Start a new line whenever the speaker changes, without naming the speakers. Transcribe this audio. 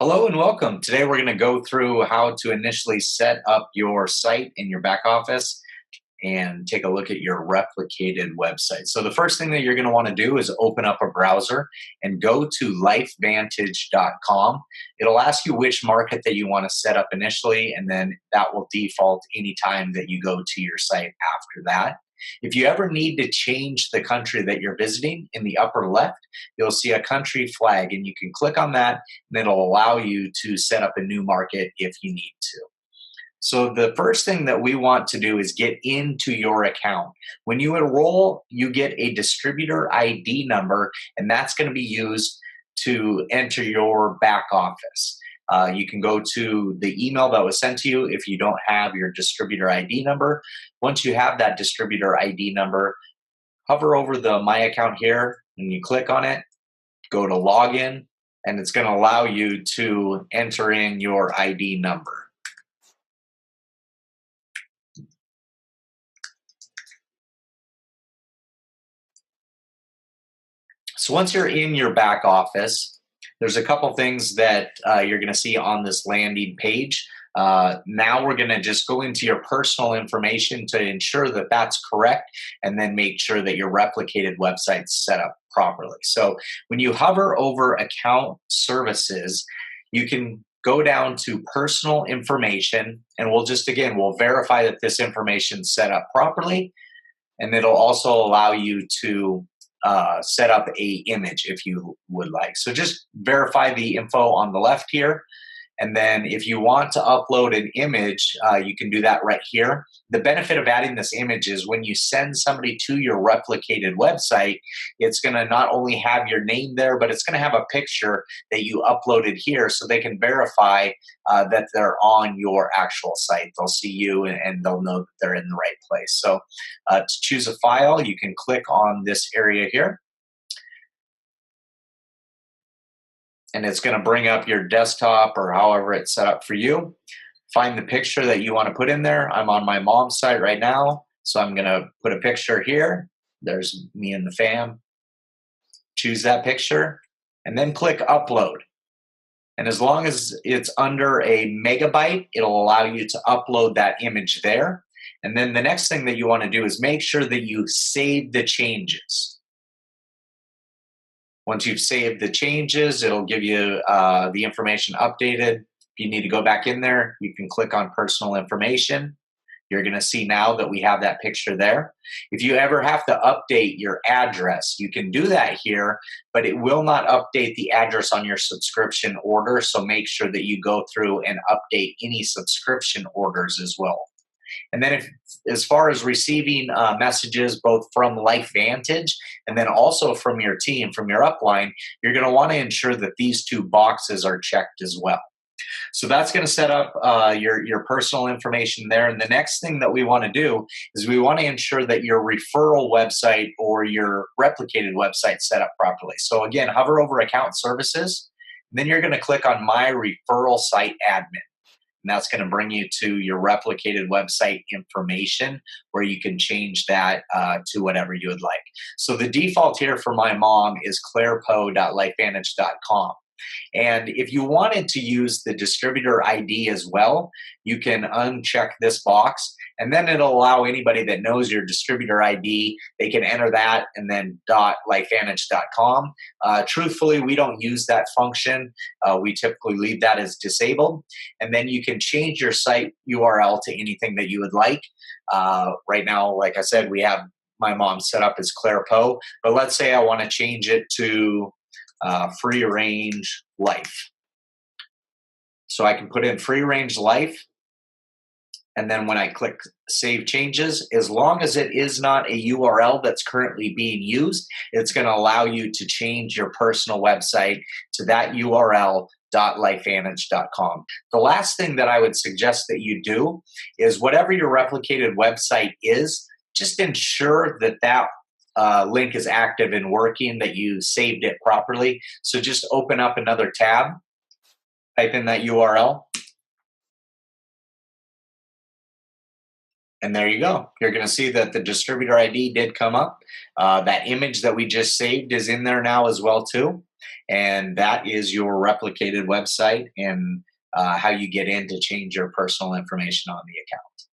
Hello and welcome. Today we're going to go through how to initially set up your site in your back office and take a look at your replicated website. So the first thing that you're going to want to do is open up a browser and go to lifevantage.com. It'll ask you which market that you want to set up initially, and then that will default anytime that you go to your site after that. If you ever need to change the country that you're visiting, in the upper left, you'll see a country flag, and you can click on that, and it'll allow you to set up a new market if you need to. So the first thing that we want to do is get into your account. When you enroll, you get a distributor ID number, and that's going to be used to enter your back office. You can go to the email that was sent to you if you don't have your distributor ID number. Once you have that distributor ID number, hover over the My Account here, and you click on it, go to Login, and it's going to allow you to enter in your ID number. So once you're in your back office, there's a couple things that you're going to see on this landing page. Now we're going to just go into your personal information to ensure that that's correct, and then make sure that your replicated website's set up properly. So when you hover over account services, you can go down to personal information, and we'll verify that this information's set up properly, and it'll also allow you to set up a image if you would like. So just verify the info on the left here. And then if you want to upload an image, you can do that right here. The benefit of adding this image is when you send somebody to your replicated website, it's going to not only have your name there, but it's going to have a picture that you uploaded here so they can verify that they're on your actual site. They'll see you and they'll know that they're in the right place. So to choose a file, you can click on this area here. And it's going to bring up your desktop or however it's set up for you. Find the picture that you want to put in there. I'm on my mom's site right now, so I'm going to put a picture here. There's me and the fam. Choose that picture, and then click Upload. And as long as it's under a megabyte, it'll allow you to upload that image there. And then the next thing that you want to do is make sure that you save the changes. Once you've saved the changes, it'll give you the information updated. If you need to go back in there, you can click on personal information. You're going to see now that we have that picture there. If you ever have to update your address, you can do that here, but it will not update the address on your subscription order. So make sure that you go through and update any subscription orders as well. And then as far as receiving messages both from LifeVantage and then also from your team, from your upline, you're going to want to ensure that these two boxes are checked as well. So that's going to set up your personal information there. And the next thing that we want to do is we want to ensure that your referral website or your replicated website set up properly. So again, hover over account services, and then you're going to click on My Referral Site Admin. And that's going to bring you to your replicated website information where you can change that to whatever you would like. So the default here for my mom is clairepo.lifevantage.com. And if you wanted to use the distributor ID as well, you can uncheck this box, and then it'll allow anybody that knows your distributor ID, they can enter that and then .lifevantage.com. Truthfully, we don't use that function. We typically leave that as disabled. And then you can change your site URL to anything that you would like. Right now, like I said, we have my mom set up as Claire Poe, but let's say I want to change it to free range life. So I can put in free range life, and then when I click save changes, as long as it is not a URL that's currently being used, it's going to allow you to change your personal website to that URL .lifevantage.com. The last thing that I would suggest that you do is whatever your replicated website is, just ensure that that link is active and working, that you saved it properly. So just open up another tab, type in that URL, and there you go. You're going to see that the distributor ID did come up. That image that we just saved is in there now as well too. And that is your replicated website and how you get in to change your personal information on the account.